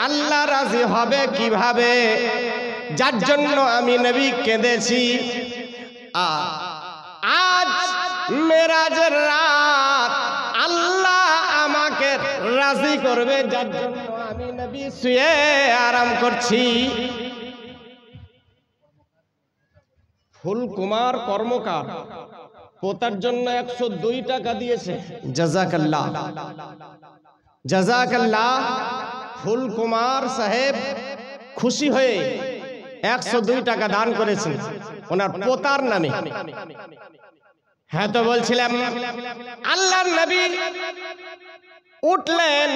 আল্লাহ রাজি হবে কিভাবে, যার জন্য আমি নবী কেঁদেছি। আজ মেরাজের রাত আল্লাহ আমাকে রাজি করবে, যার জন্য আমি নবী শুয়ে আরাম করছি। ফুলকুমার কর্মকার পোতার জন্য 102 টাকা দিয়েছে। জাযাকাল্লাহ, জাযাকাল্লাহ। ফুলকুমার সাহেব খুশি হয়ে 102 টাকা দান করেছেন ওনার পোতার নামে। হ্যাঁ, তো বলছিলাম আল্লাহর নবী উঠলেন,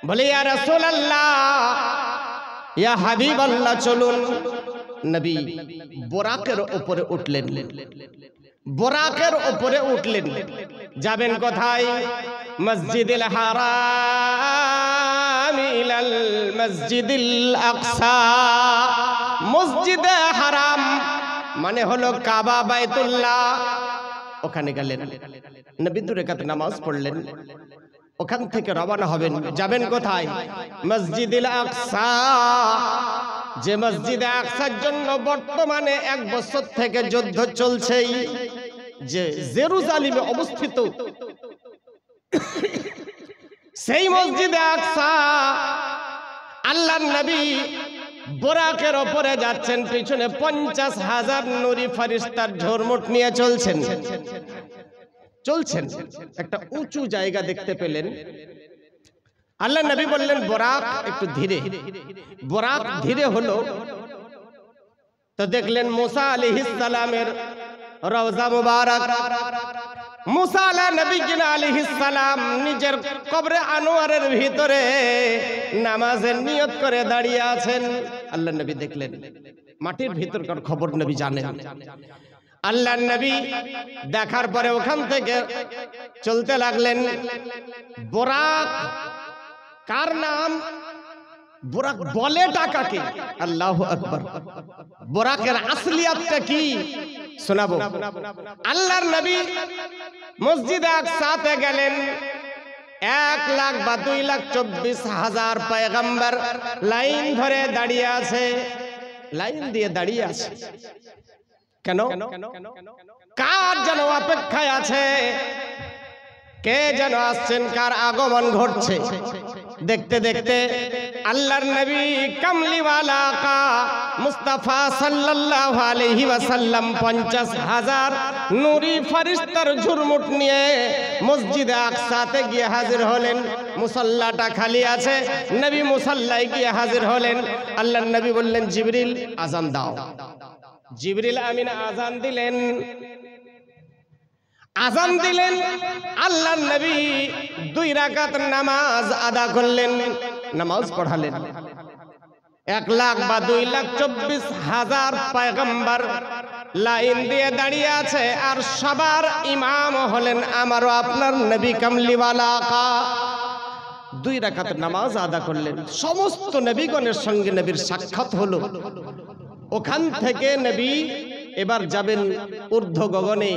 বলে ইয়া রাসূলুল্লাহ, ইয়া হাবিবাল্লাহ, চলুন। নবী বোরাকের উপরে উঠলেন, বোরাকের উপরে উঠলেন। যাবেন কোথায়? মসজিদুল হারাম ইলাল মসজিদুল আকসা। মসজিদে হারাম মানে হলো কাবা, বাইতুল্লাহ। ওখানে গেলেন, নবী 2 রাকাত নামাজ পড়লেন। ওখান থেকে রওনা হবেন, যাবেন কোথায়? মসজিদুল আকসা। যে মসজিদে আকসার জন্য বর্তমানে 1 বছর থেকে যুদ্ধ চলছেই, যে জেরুজালেমে অবস্থিত সেই মসজিদে আকসা আল্লাহর নবী বোরাকের উপরে যাচ্ছেন, পিছনে 50,000 নূরি ফেরেশতার ঝুরমুট নিয়ে চলছেন। একটা উঁচু জায়গা দেখতে পেলেন। আল্লাহর নবী বললেন বোরাক একটু ধীরে। বোরাক ধীরে হলো, তো দেখলেন মুসা আলাইহিস সালামের রওজা মুবারক। মুসা আলাইহিস সালাম নিজের কবরে আনোয়ারের ভিতরে নামাজের নিয়ত করে দাঁড়িয়ে আছেন। আল্লাহর নবী দেখলেন, মাটির ভিতরকার খবর নবী জানেন। আল্লাহর নবী দেখার পরে ওখান থেকে চলতে লাগলেন। বোরাক কার নাম? বোরাক বলে টাকাকে। আল্লাহু আকবার। বোরাকের আসলিয়াতটা কি শোনাবো। আল্লাহর নবী মসজিদে আকসাতে গেলেন। 1 লাখ বা 2,24,000 পয়গম্বর লাইন ধরে দাঁড়িয়ে আছে, লাইন দিয়ে দাঁড়িয়ে আছে। কেন? কার যেন অপেক্ষায় আছে, কে যেন আসছেন, কার আগমন ঘটছে। দেখতে দেখতে আল্লাহর নবী কামলিওয়ালা আকা মুস্তাফা সাল্লাল্লাহু আলাইহি ওয়াসাল্লাম 50,000 নূরি ফেরেশতার ঝুরমুট নিয়ে মসজিদে আকসাতে গিয়ে হাজির হলেন। মুসাল্লাটা খালি আছে, নবী মুসাল্লায় গিয়ে হাজির হলেন। আল্লাহর নবী বললেন জিবরিল আযান দাও। জিবরিল আমিন আযান দিলেন। আযান দিলেন, আল্লাহর নবী 2 রাকাত নামাজ আদা করলেন, নামাজ পড়ালেন। 1 লাখ বা 2,24,000 পয়গম্বর লাইন দিয়ে দাঁড়িয়ে আছে, আর সবার ইমাম হলেন আমারও আপনার নবী কামলিওয়ালা আকা। 2 রাকাত নামাজ আদা করলেন। সমস্ত নবীগণের সঙ্গে নবীর সাক্ষাৎ হলো। ওখান থেকে নবী এবার যাবেন ঊর্ধ্ব গগনে,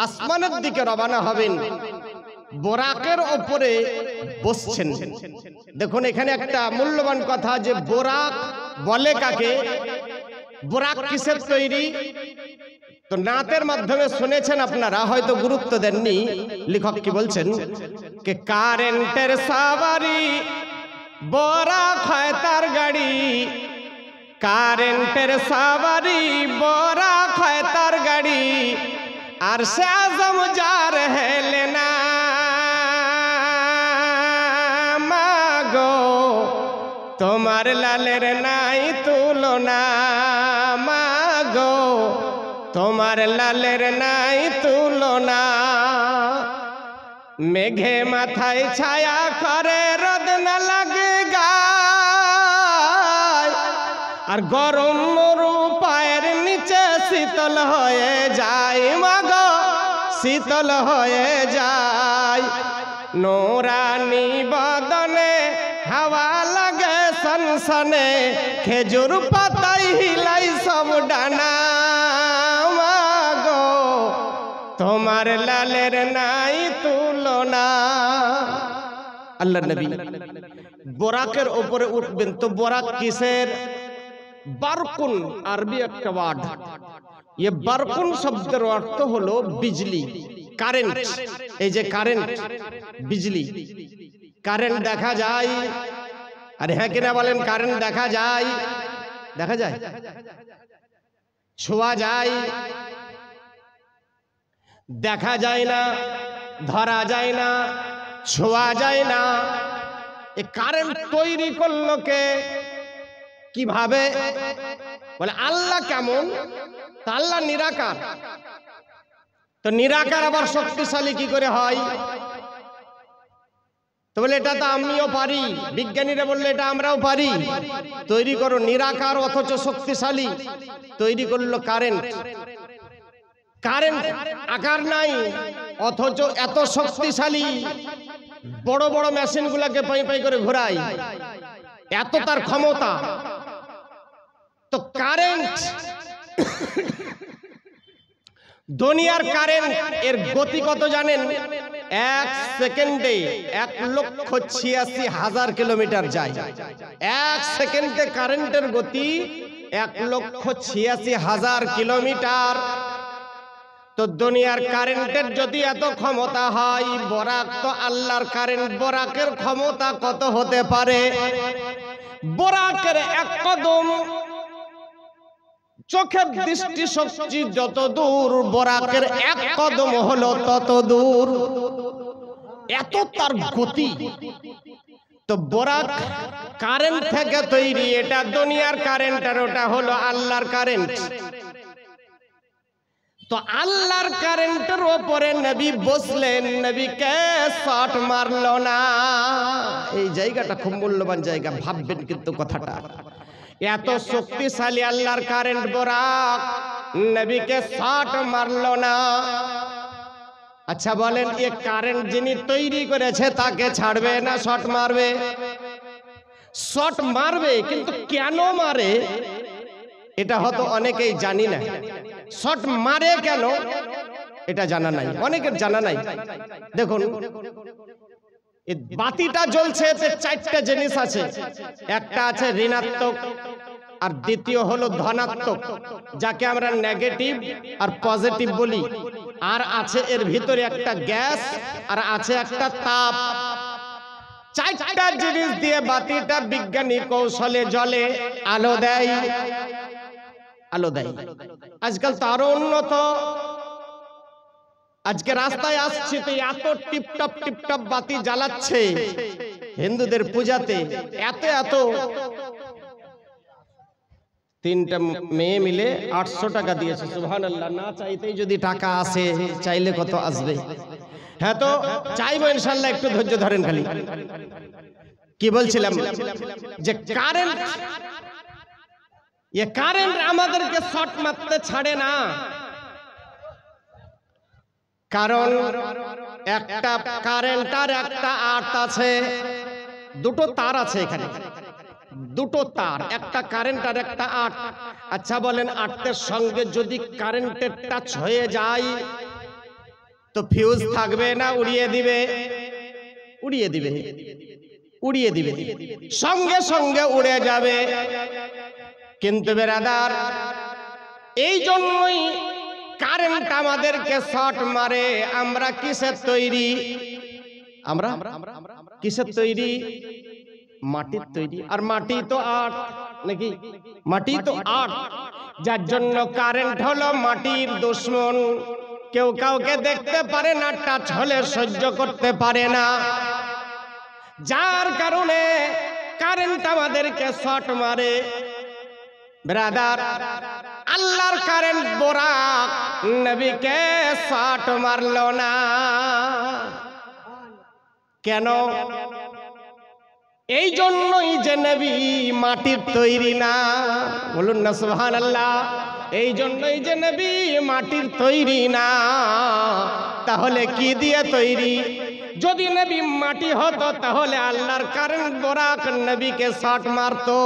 আসমানের দিকে রওনা হবেন। বোরাকের উপরে বসছেন। দেখুন এখানে একটা মূল্যবান কথা, যে বোরাক বলে কাকে, বোরাক কিসের তৈরি, তো নাতের মাধ্যমে শুনেছেন আপনারা, হয়তো গুরুত্ব দেননি। লেখক কি বলছেন, কে কারেন্টের সাওয়ারি বোরাক হয় তার গাড়ি, কারেন্টের সাওয়ারি বোরাক হয় তার গাড়ি, আর সে আজম যার হেলে না মাগো, তোমার লালের নাই তুলনা মাগো, তোমার লালের নাই তুলনা। মেঘে মাথায় ছায়া করে, রোদ না লাগে গায়, আর গরম মরু পায়ের নিচে শীতল হয়ে যায় মাগো, শীতল হয়ে যায়। নোরানি বদনে হাওয়া লাগে সনসনে, খেজুর পাতাই হিলাই সব ডানা মাগো, তোমার লালের নাই তুলনা। আল্লাহর নবী বোরাকের উপরে উঠবেন। তো বোরাক কিসের? বারকুন আরবি একটা ওয়ার্ড। ये বারকুন শব্দের অর্থ হলো বিজলি, কারেন্ট। এই যে কারেন্ট, বিজলি, কারেন্ট দেখা যায়। আরে হ্যাঁ কিনা বলেন? কারেন্ট দেখা যায়, দেখা যায়, ছোঁয়া যায়, দেখা যায় না, ধরা যায় না, ছোঁয়া যায় না। এই কারেন্ট তৈরি করলো কে? কিভাবে? বলে আল্লাহ। কেমন? তা আল্লাহ নিরাকার। তো নিরাকার আবার শক্তিশালী কি করে হয়? তো বলে এটা তো আমিও পারি। বিজ্ঞানীরা বললে এটা আমরাও পারি। তৈরি করো নিরাকার অথচ শক্তিশালী। তৈরি করলো কারেন্ট। কারেন্ট আকার নাই অথচ এত শক্তিশালী। বড় বড় মেশিন গুলাকে পাই পাই করে ঘোরায়, এত তার ক্ষমতা। তো কারেন্ট, দুনিয়ার কারেন্ট এর গতি কত জানেন? 1 সেকেন্ডে 1,86,000 কিলোমিটার যায়। 1 সেকেন্ডে কারেন্টের গতি 1,86,000 কিলোমিটার। তো দুনিয়ার কারেন্টের যদি এত ক্ষমতা হয়, বোরাক তো আল্লাহর কারেন্ট, বোরাকের ক্ষমতা কত হতে পারে? বোরাকের এক কদম, চোখের দৃষ্টি শক্তি যত দূর, বোরাকের এক কদম হলো তত দূর। এত তার গতি। তো বোরাক কারেন্ট থেকে তৈরি। এটা দুনিয়ার কারেন্ট আর ওটা হলো আল্লাহর কারেন্ট। তো আল্লাহর কারেন্টের ওপরে নবী বসলেন, নবীকে শট মারলো না। এই জায়গাটা খুব মূল্যবান জায়গা, ভাববেন কিন্তু কথাটা। এত শক্তিশালী আল্লাহর কারেন্ট, বোরাক নবীকে শট মারলো না। আচ্ছা বলেন, এই কারেন্ট যিনি তৈরি করেছে তাকে ছাড়বে না শট মারবে? শট মারবে, কিন্তু কেন মারে এটা হয়তো অনেকেই জানি না। শট মারে কেন এটা জানা নাই, অনেকের জানা নাই। দেখুন, এই বাতিটা জ্বলছে, এতে 4টা জিনিস আছে। একটা আছে ঋণাত্মক, আর দ্বিতীয় হলো ধনাত্মক, যাকে আমরা নেগেটিভ আর পজিটিভ বলি। আর আছে এর ভিতরে একটা গ্যাস, আর আছে একটা তাপ। 4টা জিনিস দিয়ে বাতিটা বিজ্ঞানী কৌশলে জ্বলে, আলো দেয়। আলো দেয়। আজকাল তো আরো উন্নত। আজকে রাস্তায় আসছি তো এত টিপটপ টিপটপ বাতি জ্বালাচ্ছে হিন্দুদের পূজাতে। এত এত 3টা মেয়ে মিলে 800 টাকা দিয়েছে। সুবহানাল্লাহ। না চাইতেই যদি টাকা আসে, চাইলে কত আসবে? হ্যাঁ, তো চাইবো ইনশাআল্লাহ। একটু ধৈর্য ধরেন খালি। কি বলছিলাম? যে কারেন্ট, কারেন্ট আমাদেরকে শর্ট মারতে ছাড়ে না। কারণ একটা কারেন্ট আর একটা আর্থ আছে, দুটো তার আছে এখানে, দুটো তার, একটা কারেন্ট আর একটা আর্থ। আচ্ছা বলেন, আর্থের সঙ্গে যদি কারেন্টের টাচ হয়ে যায় তো ফিউজ থাকবে না উড়িয়ে দিবে? উড়িয়ে দিবে, উড়িয়ে দিবে, সঙ্গে সঙ্গে উড়ে যাবে। কিন্তু বেরাদার, এই জন্যই কারেন্ট আমাদেরকে শর্ট মারে। আমরা কিসের তৈরি? আমরা কিসের তৈরি? মাটির তৈরি। আর মাটি তো আর্থ নাকি? মাটি তো আর্থ। যার জন্য কারেন্ট হলো মাটির দুশমন। কেউ কাউকে দেখতে পারে না, টাচ হলে সহ্য করতে পারে না। যার কারণে কারেন্ট আমাদেরকে শর্ট মারে। ব্রাদার, আল্লাহর কারেন্ট বোরাক নবীকে শর্ট মারলো না কেন? এই জন্যই যে নবী মাটির তৈরি না। বলুন না সুবহানাল্লাহ। এই জন্যই যে নবী মাটির তৈরি না। তাহলে কি দিয়ে তৈরি? যদি নবী মাটি হতো তাহলে আল্লাহর কারেন্ট বোরাক নবীকে শর্ট মারতো।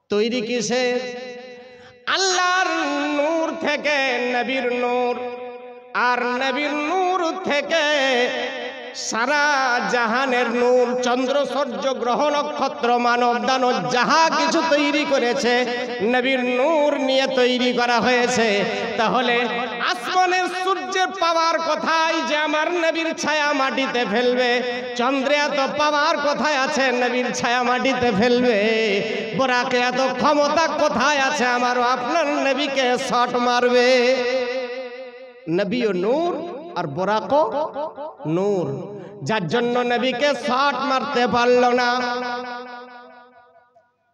তৈরি কিসে? আল্লাহর নূর থেকে নবীর নূর, আর নবীর নূর থেকে সারা জাহানের নূর, চন্দ্র সূর্য গ্রহ নক্ষত্র মানব দানব যাহা কিছু তৈরি করেছে নবীর নূর নিয়ে তৈরি করা হয়েছে। তাহলে আসমানের সূর্যের পাওয়ার কোথায় যে আমার নবীর ছায়া মাটিতে ফেলবে? চন্দ্রে এত পাওয়ার কোথায় আছে নবীর ছায়া মাটিতে ফেলবে? বোরাকে এত ক্ষমতা কোথায় আছে আমারও আপনার নবীকে শট মারবে? নবীও নূর আর বোরাকও নূর, যার জন্য নবীকে শট মারতে পারল না।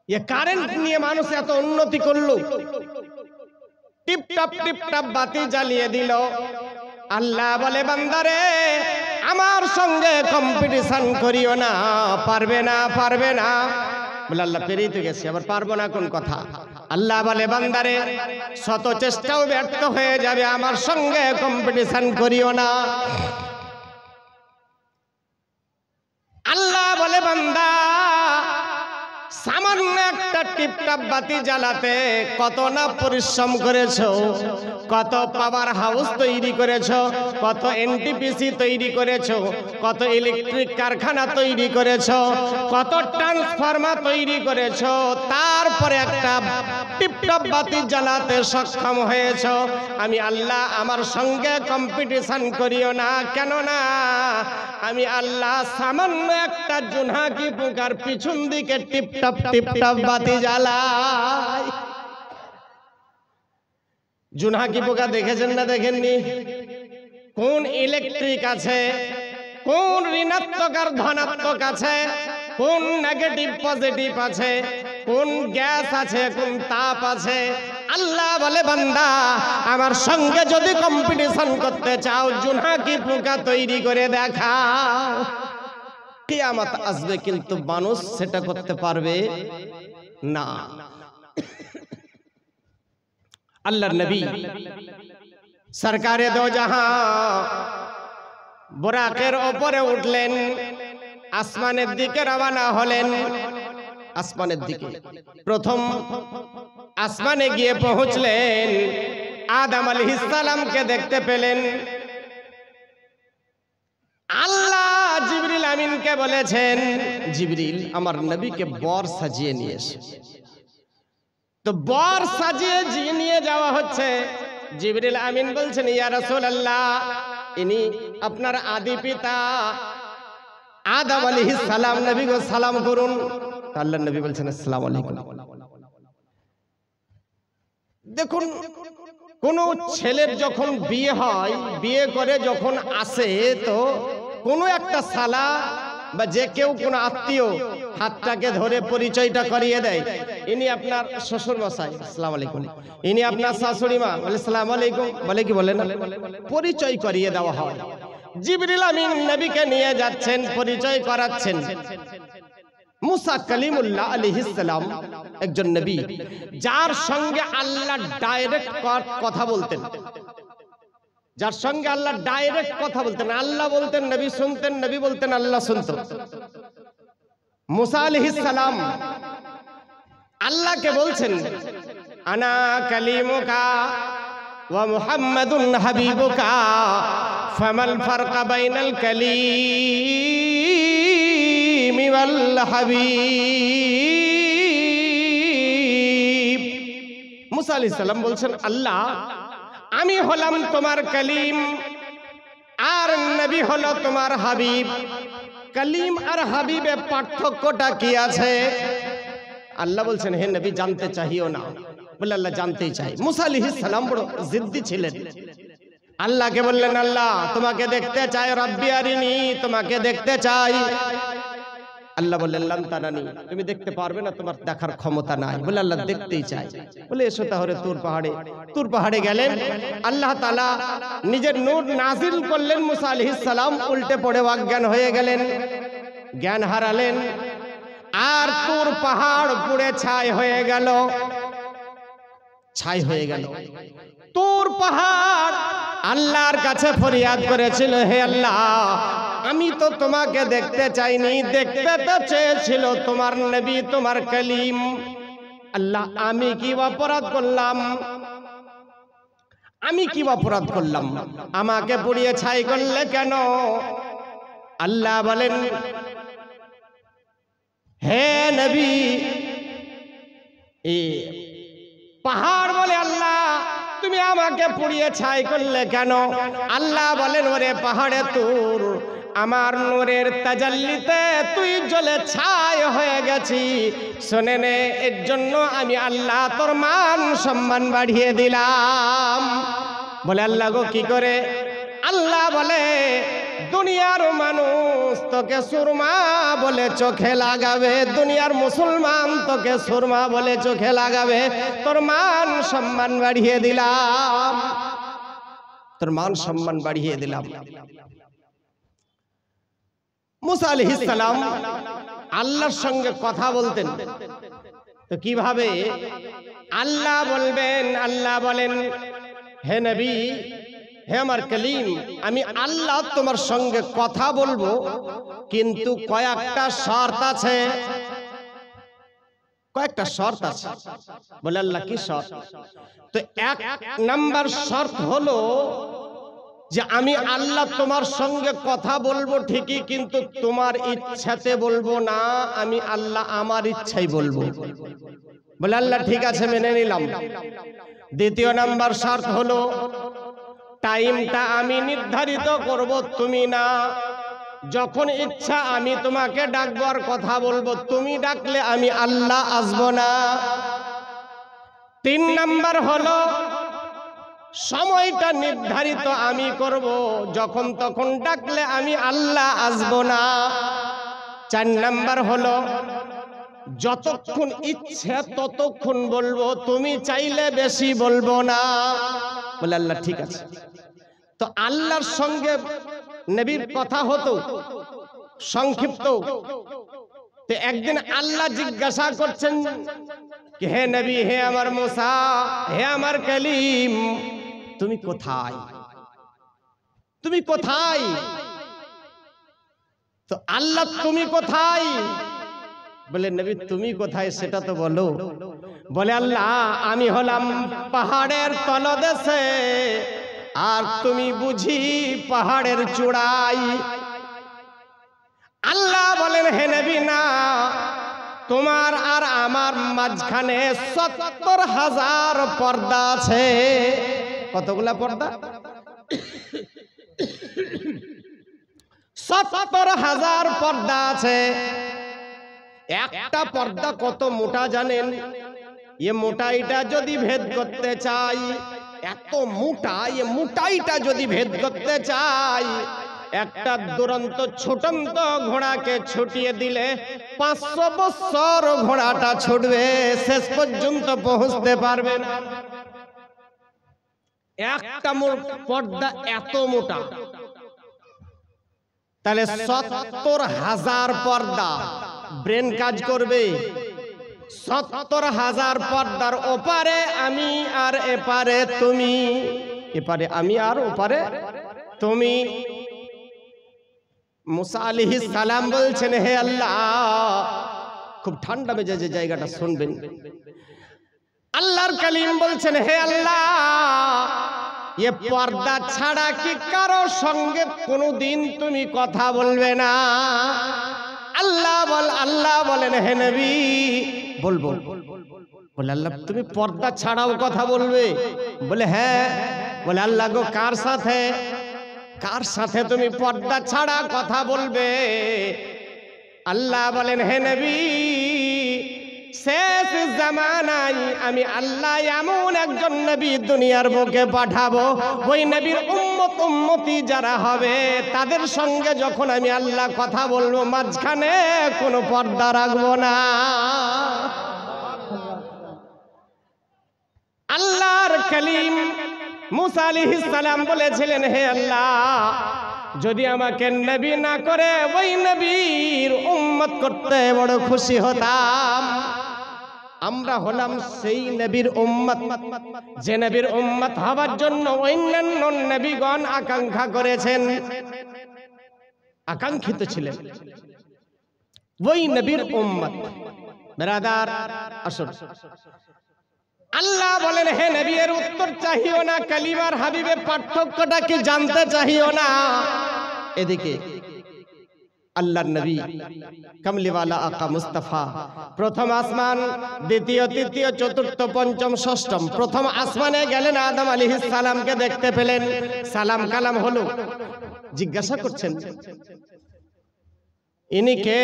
এ কারেন্ট নিয়ে মানুষ এত উন্নতি করলো, টিপটপ বাতি জ্বালিয়ে দিল। আল্লাহ বলে বান্দারে আমার সঙ্গে কম্পিটিশন করিও না, পারবে না পারবে না। বলে আল্লাহ পেরিয়ে তো গেছি, আবার পারবো না কোন কথা? আল্লাহ বলে বান্দারে শত চেষ্টাও ব্যর্থ হয়ে যাবে, আমার সঙ্গে কম্পিটিশন করিও না। আল্লাহ বলে বান্দা সামান্য একটা টিপটাপ বাতি জ্বালাতে কত না পরিশ্রম করেছো, কত পাওয়ার হাউস তৈরি করেছো, কত এনটিপিসি তৈরি করেছো, কত ইলেকট্রিক কারখানা তৈরি করেছো, কত ট্রান্সফরমার তৈরি করেছো, তারপরে একটা টিপটাপ বাতি জ্বালাতে সক্ষম হয়েছো। আমি আল্লাহ আমার সঙ্গে কম্পিটিশন করিও না, কেননা আমি আল্লাহ সামান্য একটা জোনাকি পোকার পিছন দিকে টিপটপ বাতি জ্বালাই। জোনাকি পোকা দেখেছেন না দেখেননি? কোন ইলেকট্রিক আছে, কোন ঋণাত্মক আর ধনাত্মক আছে, কোন নেগেটিভ পজিটিভ আছে, কোন গ্যাস আছে, কোন তাপ আছে। আল্লাহ বলে বান্দা আমার সঙ্গে যদি কম্পিটিশন করতে চাও জোনাকি পোকা তৈরি করে দেখাও। কিয়ামত আসবে কিন্তু মানুষ সেটা করতে পারবে না। আল্লাহর নবী সরকারে দো জাহাं বুরাকের উপরে উঠলেন, আসমানের দিকে রওনা হলেন। আসমানের দিকে প্রথম আসমানে গিয়ে পৌঁছলেন, আদম আলাইহিস সালামকে দেখতে পেলেন। আল্লাহ জিবরিল আমিনকে বলেছেন, জিবরিল আমার নবীকে বর সাজিয়ে নিয়ে এসো। তো বর সাজিয়ে নিয়ে যাওয়া হচ্ছে। জিবরিল আমিন বলছেন, ইয়া রাসূলুল্লাহ ইনি আপনার আদি পিতা আদম আলাইহিস সালাম, নবী গো সালাম করুন। আল্লাহ নবী বলছেন আসসালামু আলাইকুম। দেখুন কোন ছেলের যখন বিয়ে হয়, বিয়ে করে যখন আসে, তো কোনো একটা সালা বা যে কেউ কোনো আত্মীয় হাতটাকে ধরে পরিচয়টা করিয়ে দেয়, ইনি আপনার শ্বশুর মশাই, আসসালামু আলাইকুম। ইনি আপনার শাশুড়ি মা, বলে আসসালামু আলাইকুম, বলে কি বলে না, পরিচয় করিয়ে দেওয়া হয়। জিবরিল আমিন নবীকে নিয়ে যাচ্ছেন, পরিচয় করাচ্ছেন। মুসা কালিমুল্লাহ আলাইহিস সালাম একজন নবী, যার সঙ্গে আল্লাহ ডাইরেক্ট কথা বলতেন, যার সঙ্গে আল্লাহ ডাইরেক্ট কথা বলতেন। আল্লাহ বলতেন নবী শুনতেন, নবী বলতেন আল্লাহ শুনতেন। মুসা আলাইহিস সালাম আল্লাহকে বলছেন, আনা কালিমুকা ওয়া মুহাম্মাদুন হাবিবুকা ফামাল ফারকা বাইনাল কালিমি ওয়াল হাবিব। মুসা আলাইহিস সালাম বলছেন, আল্লাহ আমি হলাম তোমার কালিম আর নবী হলো তোমার হাবিব। কালিম আর হাবিবে পার্থক্যটা কি আছে? আল্লাহ বলছেন, হে নবী জানতে চাহিও না। বলে আল্লাহ জানতেই চাই। মুসা আলাইহিস সালাম বড় জিদ্দি ছিলেন। আল্লাহকে বললেন, আল্লাহ তোমাকে দেখতে চাই, রব্বি আরিনি, তোমাকে দেখতে চাই। আল্লাহ বললেন, লান তারানি, তুমি দেখতে পারবে না, তোমার দেখার ক্ষমতা নাই। বলে আল্লাহ দেখতেই চাই। বলে এসো তাহলে তুর পাহাড়ে। তুর পাহাড়ে গেলেন, আল্লাহ তাআলা নিজের নূর নাজিল করলেন। মুসা আলাইহিস সালাম উল্টে পড়ে অজ্ঞান হয়ে গেলেন, জ্ঞান হারালেন। আর তুর পাহাড় পুড়ে ছাই হয়ে গেল, ছাই হয়ে গেল। তুর পাহাড় আল্লাহর কাছে ফরিয়াদ করেছিল, হে আল্লাহ আমি তো তোমাকে দেখতে চাইনি, দেখতে তো চেয়েছিল তোমার নবী, তোমার কালিম। আল্লাহ আমি কি অপরাধ করলাম? আমি কি অপরাধ করলাম? আমাকে পুড়িয়ে ছাই করলে কেন? আল্লাহ বলেন হে নবী, পাহাড় বলে আল্লাহ তুমি আমাকে পুড়িয়ে ছাই করলে কেন? আল্লাহ বলেন ওরে পাহাড়ে তোর আমার নূরের তাজাল্লিতে তুই জ্বলে ছাই হয়ে গেছি। শুনে নে, এর জন্য আমি আল্লাহ তোর মান সম্মান বাড়িয়ে দিলাম। বলে আল্লাহ গো কি করে? আল্লাহ বলে দুনিয়ার মানুষ তোকে সুরমা বলে চোখে লাগাবে, দুনিয়ার মুসলমান তোকে সুরমা বলে চোখে লাগাবে, তোর মান সম্মান বাড়িয়ে দিলাম, তোর মান সম্মান বাড়িয়ে দিলাম। মুসা আলাইহিস সালাম আল্লাহর সঙ্গে কথা বলতেন, তো কিভাবে? আল্লাহ বলবেন, আল্লাহ বলেন হে নবী, হে আমার কলিম, আমি আল্লাহ তোমার সঙ্গে কথা বলবো, কিন্তু কয়েকটা শর্ত আছে, কয়েকটা শর্ত আছে। বলে আল্লাহ কি শর্ত? তো এক নাম্বার শর্ত হলো যে আমি আল্লাহ তোমার সঙ্গে কথা বলবো ঠিকই, কিন্তু তোমার ইচ্ছাতে বলবো না, আমি আল্লাহ আমার ইচ্ছাই বলবো। বলে আল্লাহ ঠিক আছে, মেনে নিলাম। দ্বিতীয় নাম্বার শর্ত হলো টাইমটা আমি নির্ধারিত করব, তুমি না, যখন ইচ্ছা আমি তোমাকে ডাকবো আর কথা বলবো, তুমি ডাকলে আমি আল্লাহ আসবো না। তিন নাম্বার হলো সময়টা নির্ধারিত আমি করব, যখন তখন ডাকলে আমি আল্লাহ আসবো না। চার নাম্বার হলো যতক্ষণ ইচ্ছে ততক্ষণ বলবো, তুমি চাইলে বেশি বলবো না। বলে আল্লাহ ঠিক আছে। তো আল্লাহর সঙ্গে নবীর কথা হতো সংক্ষিপ্ত। তো একদিন আল্লাহ জিজ্ঞাসা করছেন কি হে নবী, হে আমার মুসা, হে আমার কলিম, তুমি কোথায়? তুমি কোথায়? তো আল্লাহ তুমি কোথায়? বলে নবী তুমি কোথায় সেটা তো বলো। বলে আল্লাহ আমি হলাম পাহাড়ের তলদেশে, আর তুমি বুঝি পাহাড়ের চূড়ায়। আল্লাহ বলেন হে নবী না, তোমার আর আমার মাঝখানে ৭০,০০০ পর্দা আছে। কতগুলা পর্দা? ৭০,০০০ পর্দা আছে। একটা পর্দা কত মোটা জানেন? এ মোটাইটা যদি ভেদ করতে চাই, এত মোটা, এ মোটাইটা যদি ভেদ করতে চাই, একটা দুরন্ত ছোটন্ত ঘোড়াকে ছুটিয়ে দিলে ৫০০ বছর ঘোড়াটা ছুটবে, শেষ পর্যন্ত পৌঁছতে পারবে না। একটা পর্দা এত মোটা, তাহলে ৭০,০০০ পর্দা, ব্রেন কাজ করবে। ৭০,০০০ পর্দার ওপারে আমি আর এপারে তুমি, এপারে আমি আর ওপারে তুমি। মুসা আলাইহিস সালাম বলছেন হে আল্লাহ, খুব ঠান্ডা মেজাজে জায়গাটা শুনবেন। আল্লাহর কালিম বলছেন হে আল্লাহ, এ পর্দা ছাড়া কি কারো সঙ্গে কোনোদিন তুমি কথা বলবে না? আল্লাহ বলেন হে নবী বলবো। বলে আল্লাহ তুমি পর্দা ছাড়াও কথা বলবে? বলে হ্যাঁ। বলে আল্লাহ গো কার সাথে? কার সাথে তুমি পর্দা ছাড়া কথা বলবে? আল্লাহ বলেন হে নবী, শেষ জামানায় আমি আল্লাহ এমন একজন নবী দুনিয়ার বুকে পাঠাবো, ওই নবীর উম্মতি যারা হবে তাদের সঙ্গে যখন আমি আল্লাহ কথা বলবো, মাঝখানে কোনো পর্দা রাখবো না। আল্লাহর কালিম মুসা আলাইহিস সালাম বলেছিলেন হে আল্লাহ, যদি আমাকে নবী না করে ওই নবীর উম্মত করতে বড় খুশি হতাম। আমরা হলাম সেই নবীর উম্মত যে নবীর উম্মত হওয়ার জন্য অন্যান্য নবীগণ আকাঙ্ক্ষা করেছেন, আকাঙ্ক্ষিত ছিলেন। ওই নবীর উম্মত। ব্রাদার আসুন, আল্লাহ বলেন হে নবী এর উত্তর চাহিও না, কালিমার হাবিবের পার্থক্যটা কি জানতে চাহিও না। এদিকে আল্লাহ বলেন হে নবী, এর উত্তর চাহিও না, কালিমার হাবিবের পার্থক্যটা কি জানতে চাহিও না। এদিকে আল্লাহ বলেন হে নবী এর উত্তর চাহিও না, কালিমার হাবিবের পার্থক্যটা কি জানতে চাহিও না। আল্লাহর নবী কামলিওয়ালা আকা মুস্তাফা প্রথম আসমান, দ্বিতীয়, তৃতীয়, চতুর্থ, পঞ্চম, ষষ্ঠম, প্রথম আসমানে গেলেন, আদম আলাইহিস সালামকে দেখতে পেলেন, সালাম কালাম হলো। জিজ্ঞাসা করছেন ইনি কে?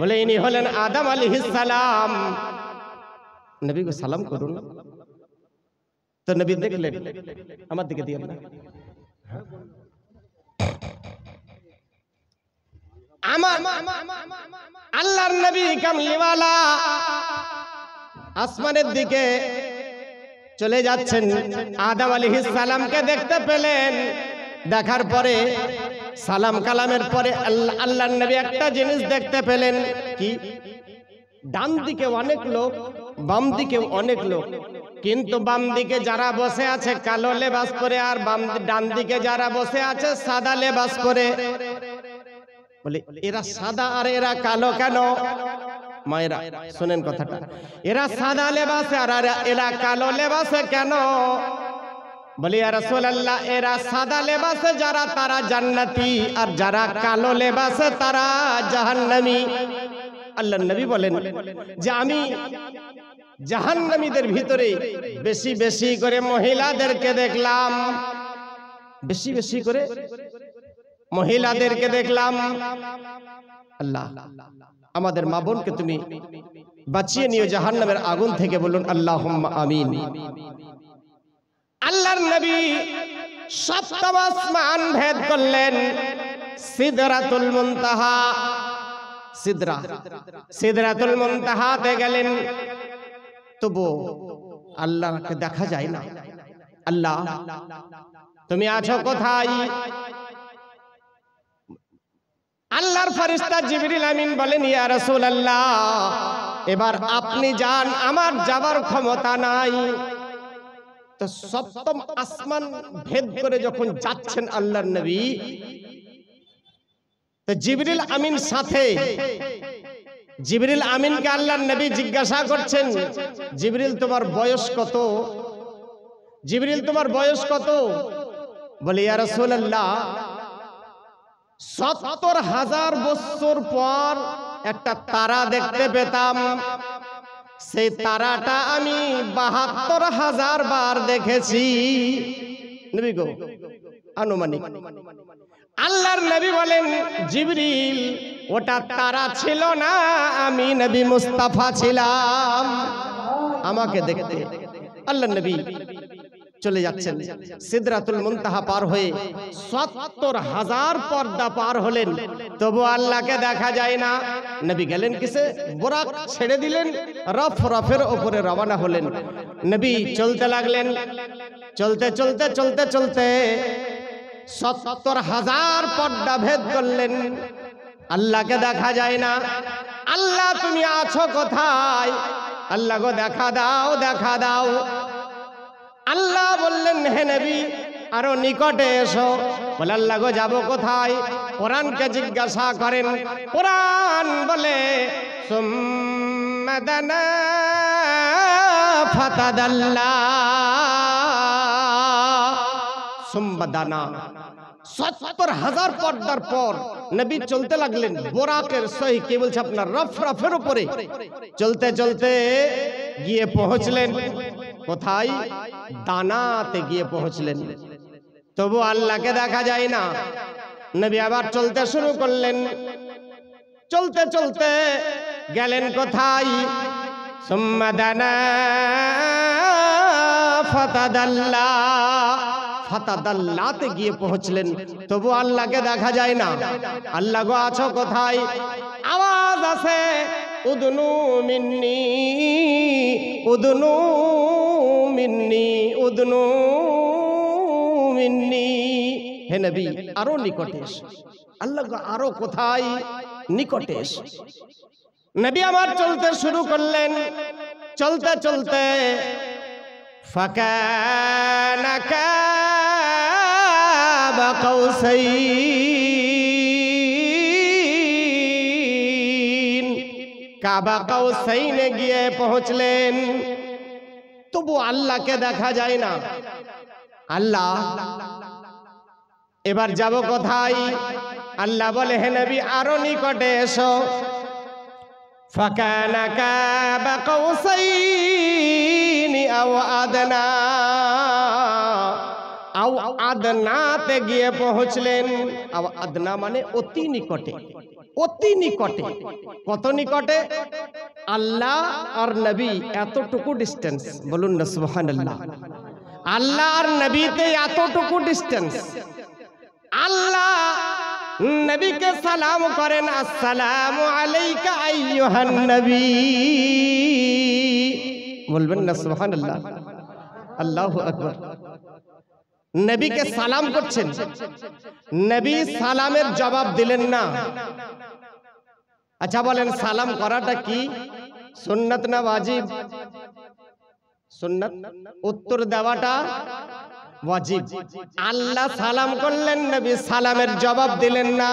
বলে ইনি হলেন আদম আলাইহিস সালাম। নবী গো সালাম করুন। তো নবী দেখলেন, আমার দিকে দিয়ে না, আমার আল্লাহর নবী কামলিওয়ালা আসমানের দিকে চলে যাচ্ছেন, আদম আলাইহিস সালামকে দেখতে পেলেন। দেখার পরে সালাম কালামের পরে আল্লাহর নবী একটা জিনিস দেখতে পেলেন, কি? ডান দিকে অনেক লোক, বাম দিকে অনেক লোক, কিন্তু বাম দিকে যারা বসে আছে কালো লেবাস পরে, আর ডান দিকে যারা বসে আছে সাদা লেবাস পরে। বলে এরা সাদা আর এরা কালো কেন? মায়েরা শুনেন কথাটা, এরা সাদা লেবাসে আর এরা কালো লেবাসে কেন? বলি ইয়া রাসূলুল্লাহ, এরা সাদা লেবাসে যারা তারা জান্নাতি, আর যারা কালো লেবাসে তারা জাহান্নামী। আল্লাহর নবী বলেন যে আমি জাহান্নামীদের ভিতরে বেশি বেশি করে মহিলাদেরকে দেখলাম, বেশি বেশি করে মহিলাদেরকে দেখলাম। আল্লাহ আমাদের মা বোনকে তুমি বাঁচিয়ে নিও জাহান্নামের আগুন থেকে, বলুন আল্লাহুম্মা আমিন। আল্লাহর নবী সপ্তম আসমান ভেদ করলেন, সিদরাতুল মুনতাহা, সিদরাতুল মুনতাহাতে গেলেন। তবু আল্লাহকে দেখা যায় না। আল্লাহ তুমি আছো কোথায়? আল্লাহর ফেরেশতা জিবরিল আমিন বলেন ইয়া রাসূলুল্লাহ, এবার আপনি যান, আমার যাবার ক্ষমতা নাই। তো সপ্তম আসমান ভেদ করে যখন যাচ্ছেন আল্লাহর নবী, তো জিবরিল আমিন সাথে, জিবরিল আমিনকে আল্লাহর নবী জিজ্ঞাসা করছেন, জিবরিল তোমার বয়স কত? জিবরিল তোমার বয়স কত? বলে ইয়া রাসূলুল্লাহ ৭০,০০০ বছর পর একটা তারা দেখতে পেতাম, সেই তারাটা আমি ৭২,০০০ বার দেখেছি। নবী গো আনুমানিক। আল্লাহর নবী বলেন জিবরিল ওটা তারা ছিল না, আমি নবী মুস্তাফা ছিলাম। আমাকে দেখতে আল্লাহর নবী চলে যাচ্ছেন, সিদরাতুল মুনতাহা পার হয়ে ৭০,০০০ পর্দা পার হলেন, তবু আল্লাহকে দেখা যায় না। নবী গেলেন কিসে? বুরাক ছেড়ে দিলেন, রফের উপরে রওনা হলেন। নবী চলতে লাগলেন, চলতে চলতে চলতে চলতে ৭০,০০০ পর্দা ভেদ করলেন, আল্লাহকে দেখা যায় না। আল্লাহ তুমি আছো কোথায়? আল্লাহ গো দেখা দাও, দেখা দাও। আল্লাহ বললেন হে নবী আরো নিকটে এসো। বলে আল্লাহ গো যাবো কোথায়? কোরআনকে জিজ্ঞাসা করেন, কোরআন বলে সুম্মা দানা ফাতাদাল্লা, সুম্মা দানা। ৭০,০০০ পর্দার পর নবী চলতে লাগলেন বোরাকের সহি, কে বলছে আপনার রফের উপরে চলতে চলতে গিয়ে পৌঁছলেন কোথায়? দানাতে গিয়ে পৌঁছলেন, তবু আল্লাহকে দেখা যায় না। নবী আবার চলতে শুরু করলেন, চলতে চলতে গেলেন কোথায়? সুম্মা দানা ফাতাদাল্লা, ফাতাদাল্লাতে গিয়ে পৌঁছলেন, তবু আল্লাহকে দেখা যায় না। আল্লাহ গো আছো কোথায়? আওয়াজ আছে উদনু মিন্নি, উদনু মিন্নি, উদনু মিন্নি। হে নবী আরো নিকটে এসো। আল্লাহ গো আরো কোথায়? নিকটে এসো। নবী আমার চলতে শুরু করলেন, চলতে চলতে ফাকানা কাবা কাউসাইন, কাবা কাউসাইনে গিয়ে পৌঁছলেন, তবু আল্লাহকে দেখা যায় না। আল্লাহ এবার যাব কোথায়? আল্লাহ বলে হে নবী আরো নিকটে এসো। ফাকানা কাবা কাউসাইনি আও আদনা, আও আদনাতে গিয়ে পৌঁছলেন। আও আদনা মানে অতি নিকটে, অতি নিকটে। কত নিকটে? আল্লাহ আর নবী এতটুকু ডিস্টেন্স। বলুন না সুবহানাল্লাহ। আল্লাহ আর নবীতে এতটুকু ডিস্টেন্স। আল্লাহ নবীকে সালাম করেন, আসসালামু আলাইকা আইয়ুহান নবী। বলবেন না সুবহানাল্লাহ, আল্লাহু আকবার। নবীকে সালাম করছেন, নবী সালামের জবাব দিলেন না। আচ্ছা বলেন সালাম করাটা কি সুন্নাত না ওয়াজিব? সুন্নাত। উত্তর দেওয়াটা ওয়াজিব। আল্লাহ সালাম করলেন, নবী সালামের জবাব দিলেন না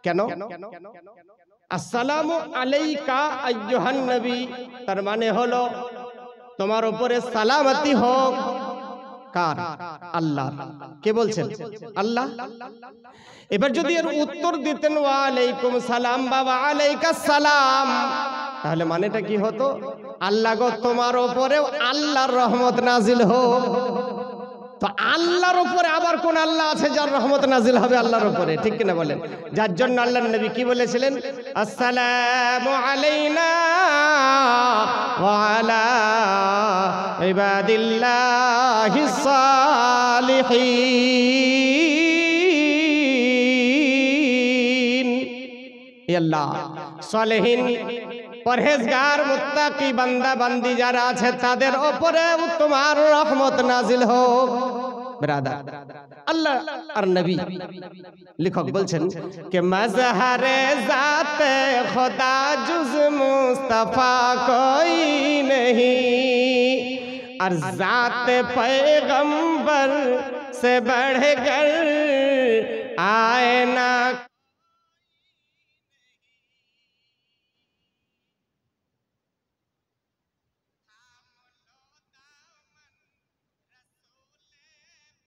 কেন? আসসালামু আলাইকা আইয়ুহান নবী, তার মানে হলো তোমার উপরে সালামতি হোক। কার? আল্লাহ। কে বলছেন? আল্লাহ। এবার যদি এর উত্তর দিতেন ওয়া আলাইকুম সালাম বা ওয়া আলাইকাস সালাম, তাহলে মানেটা কি হতো? আল্লাহ গো তোমার উপরেও আল্লাহর রহমত নাজিল হোক। তো আল্লাহর উপরে আবার কোন আল্লাহ আছে যার রহমত নাজিল হবে আল্লাহর উপরে? ঠিক কিনা বলেন? যার জন্য আল্লাহর নবী কি বলেছিলেন? আসসালামু আলাইনা ওয়া আলা ইবাদিল্লাহিস সালিহিন। আল্লাহ সালেহিন পরহেজগার মুত্তাকি বান্দা বান্দি যারা আছে তাদের উপরে তোমার রহমত নাজিল হোক। ব্রাদার, আল্লাহ আর নবী, লেখক বলছেন যে মজহরে জাতে খুদা জুজ মুস্তাফা কোই नहीं, और जात पैगंबर से बढ़कर